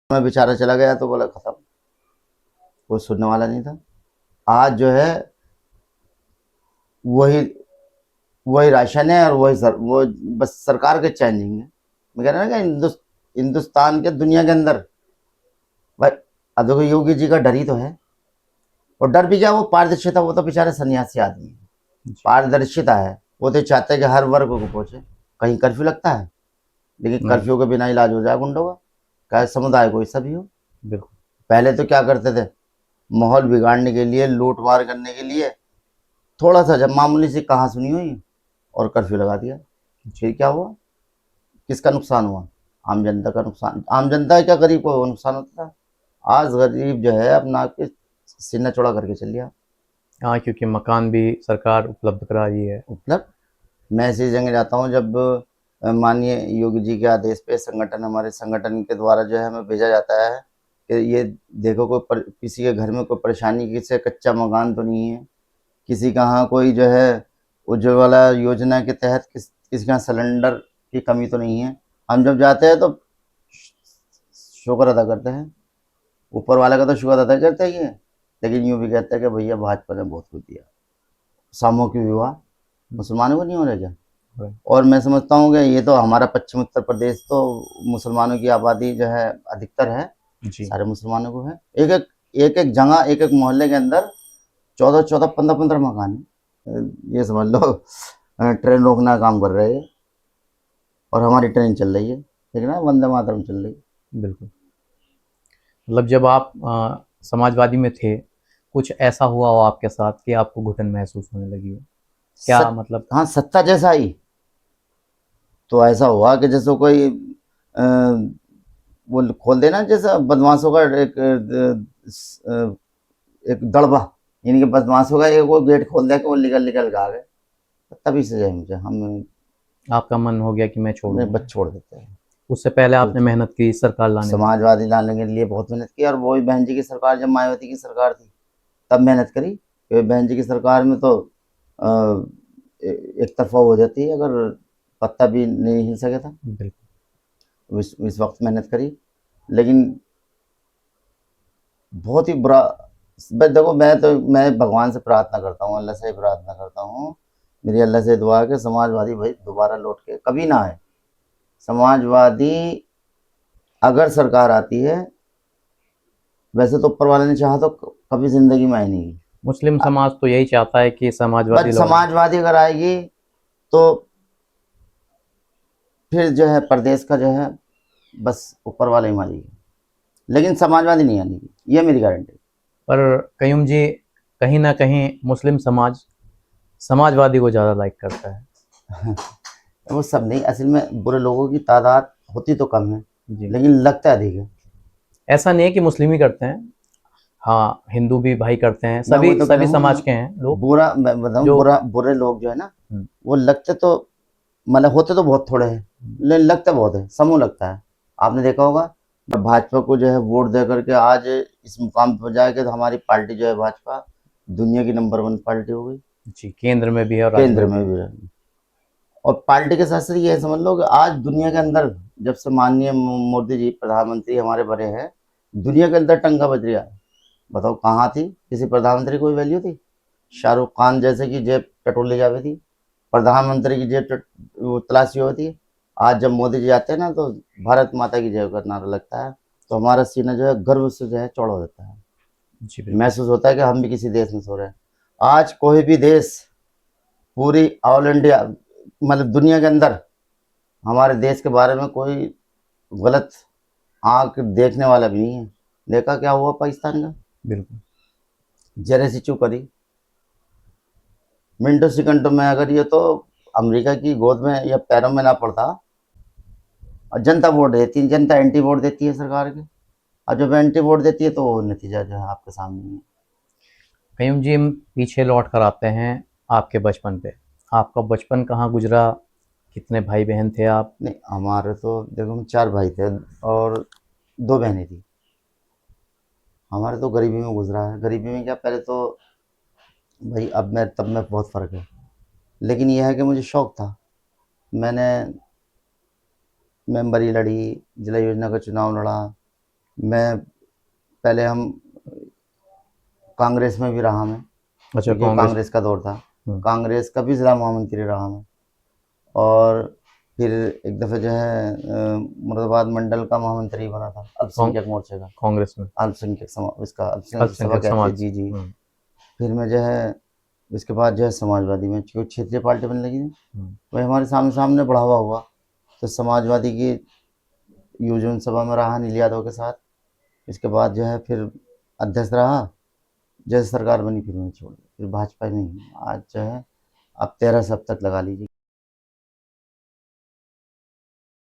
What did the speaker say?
मैं बेचारा चला गया तो बोला खत्म, कोई सुनने वाला नहीं था। आज जो है वही वही राशन है और वो बस सरकार के चेंजिंग है। मैं कह रहा ना कि हिंदुस्तान के दुनिया के अंदर भाई, अब देखो योगी जी का डर ही तो है। और डर भी क्या, वो पारदर्शिता, वो तो बेचारे सन्यासी आदमी है, जी। पारदर्शिता है। वो तो चाहते हैं कि हर वर्ग को पहुंचे। कहीं कर्फ्यू लगता है, लेकिन नहीं। कर्फ्यू के बिना इलाज हो जाए गुंडों का, चाहे समुदाय कोई सा भी हो। बिल्कुल। पहले तो क्या करते थे, माहौल बिगाड़ने के लिए, लूट मार करने के लिए, थोड़ा सा जब मामूली सी कहा सुनी हुई और कर्फ्यू लगा दिया। जी। फिर क्या हुआ, किसका नुकसान हुआ? आम जनता का नुकसान। आम जनता क्या, गरीब को नुकसान होता था। आज गरीब जो है अपना आपके सीना चौड़ा करके चल लिया। हाँ, क्योंकि मकान भी सरकार उपलब्ध करा रही है। मतलब मैं ऐसी जगह जाता हूँ जब माननीय योगी जी के आदेश पे संगठन, हमारे संगठन के द्वारा जो है हमें भेजा जाता है कि ये देखो किसी के घर में कोई परेशानी, किसी का कच्चा मकान तो नहीं है, किसी का यहाँ कोई जो है उज्ज्वला योजना के तहत किसी का सिलेंडर की कमी तो नहीं है। हम जब जाते हैं तो शुक्र अदा करते हैं, ऊपर वाले का तो शुक्र अदा करते ही है, लेकिन यूँ भी कहते हैं कि भैया भाजपा ने बहुत कुछ दिया। सामूहिक विवाह मुसलमानों को नहीं हो रहा क्या? राइट। और मैं समझता हूँ कि ये तो हमारा पश्चिम उत्तर प्रदेश तो मुसलमानों की आबादी जो है अधिकतर है, जी। सारे मुसलमानों को है। एक एक जगह, एक एक मोहल्ले के अंदर 14-14, 15-15 मकान है। ये समझ लो ट्रेन रोकना का काम कर रहे हैं। और हमारी ट्रेन चल रही है, ठीक है ना, वंदे मातरम चल रही है। बिल्कुल। मतलब जब आप समाजवादी में थे, कुछ ऐसा हुआ हो आपके साथ कि आपको घुटन महसूस होने लगी हो? क्या सत मतलब? हाँ, सत्ता जैसा आई तो ऐसा हुआ कि जैसे कोई अ, वो खोल देना, जैसा बदमाशों का एक दड़बा, यानी कि बदमाशों का एक वो गेट खोल दिया कि वो निकल निकल के आ गए। तभी से जो है मुझे हम आपका मन हो गया कि मैं छोड़ अपने दूँ? बस छोड़ देते हैं। उससे पहले तो आपने मेहनत की सरकार लाने में। समाजवादी लाने के लिए बहुत मेहनत की, और वही बहन जी की सरकार, जब मायावती की सरकार थी तब मेहनत करी। क्योंकि बहन जी की सरकार में तो एक तरफा हो जाती है, अगर पत्ता भी नहीं हिल सके था। बिल्कुल। इस वक्त मेहनत करी, लेकिन बहुत ही बुरा। बस देखो, मैं भगवान से प्रार्थना करता हूँ, अल्लाह से प्रार्थना करता हूँ, मेरी अल्लाह से दुआ है कि समाजवादी भाई दोबारा लौट के कभी ना आए। समाजवादी अगर सरकार आती है, वैसे तो ऊपर वाले ने चाहा तो कभी जिंदगी में आई नहीं। मुस्लिम समाज तो यही चाहता है कि समाजवादी बट लौटे। समाजवादी अगर आएगी तो फिर जो है प्रदेश का जो है बस ऊपर वाले ही मारेगी, लेकिन समाजवादी नहीं आनी, ये मेरी गारंटी। पर कयूम जी, कहीं ना कहीं मुस्लिम समाज समाजवादी को ज़्यादा लाइक करता है। वो सब नहीं, असल में बुरे लोगों की तादाद होती तो कम है, जी। लेकिन लगता अधिक है। ऐसा नहीं है कि मुस्लिम ही करते हैं। हाँ, हिंदू भी भाई करते हैं, मैं वो सभी तो कह रहा सभी समाज हूँ, के हैं लोग। बुरा मैं बताऊँ, जो बुरे लोग जो है ना, हम्म, वो लगते तो, मतलब होते तो बहुत थोड़े हैं, लेकिन लगते बहुत है, समूह लगता है। आपने देखा होगा, जब भाजपा को जो है वोट दे करके आज इस मुकाम पर जाए कि तो हमारी पार्टी जो है भाजपा दुनिया की नंबर 1 पार्टी हो गई, जी, केंद्र में भी है और राज्य केंद्र में भी में है। भी है। और पार्टी के साथ साथ ये समझ लो कि आज दुनिया के अंदर, जब से माननीय मोदी जी प्रधानमंत्री हमारे बने हैं, दुनिया के अंदर टंका बज रहा है। बताओ कहाँ थी किसी प्रधानमंत्री की कोई वैल्यू थी? शाहरुख खान जैसे की जेब टटोली जाती थी, प्रधानमंत्री की जेब वो तलाशी होती है। आज जब मोदी जी आते हैं ना, तो भारत माता की जय का नारा लगता है, तो हमारा सीना जो है गर्व से जो है चौड़ा हो जाता है। जी बिल्कुल। महसूस होता है कि हम भी किसी देश में सो रहे हैं। आज कोई भी देश, पूरी ऑल इंडिया, मतलब दुनिया के अंदर, हमारे देश के बारे में कोई गलत आंख देखने वाला भी नहीं है। देखा क्या हुआ पाकिस्तान का, बिल्कुल। जरा सी चूक करी, मिनटों सेकंडों में अगर ये तो अमेरिका की गोद में या पैरों में ना पड़ता। और जनता वोट देती है, जनता एंटी वोट देती है सरकार के, और जब एंटी वोट देती है तो वो नतीजा जो है आपके सामने ही है। कयूम जी, हम पीछे लौट कर आते हैं आपके बचपन पे। आपका बचपन कहाँ गुजरा? कितने भाई बहन थे आप? नहीं, हमारे तो देखो, हम 4 भाई थे और 2 बहनें थी। हमारे तो गरीबी में गुजरा है। गरीबी में क्या, पहले तो भाई, अब मैं तब में बहुत फ़र्क है, लेकिन यह है कि मुझे शौक़ था। मैंने मेंबरी लड़ी, जिला योजना का चुनाव लड़ा, मैं पहले हम कांग्रेस में भी रहा मैं, अच्छा, क्योंकि कांग्रेस। कांग्रेस का दौर था। हम्म। कांग्रेस का भी ज़िला महामंत्री रहा मैं। और फिर एक दफ़े जो है मुरादाबाद मंडल का महामंत्री बना था अल्पसंख्यक मोर्चे का। कांग्रेस में अल्पसंख्यक इसका अल्पसंख्यक सभा अल्पसंख्यक कहते हैं, समाज। जी जी। हम्म। फिर मैं जो है इसके बाद जो है समाजवादी में, क्योंकि क्षेत्रीय पार्टी बनने लगी थी, हम्म। वही हमारे सामने सामने बढ़ावा हुआ। तो समाजवादी की योजना सभा में रहा अनिल यादव के साथ। इसके बाद जो है फिर अध्यक्ष रहा। जैसे सरकार बनी फिर मैंने छोड़ दिया, फिर भाजपा में ही आज जो है अब 13 से अब तक लगा लीजिए।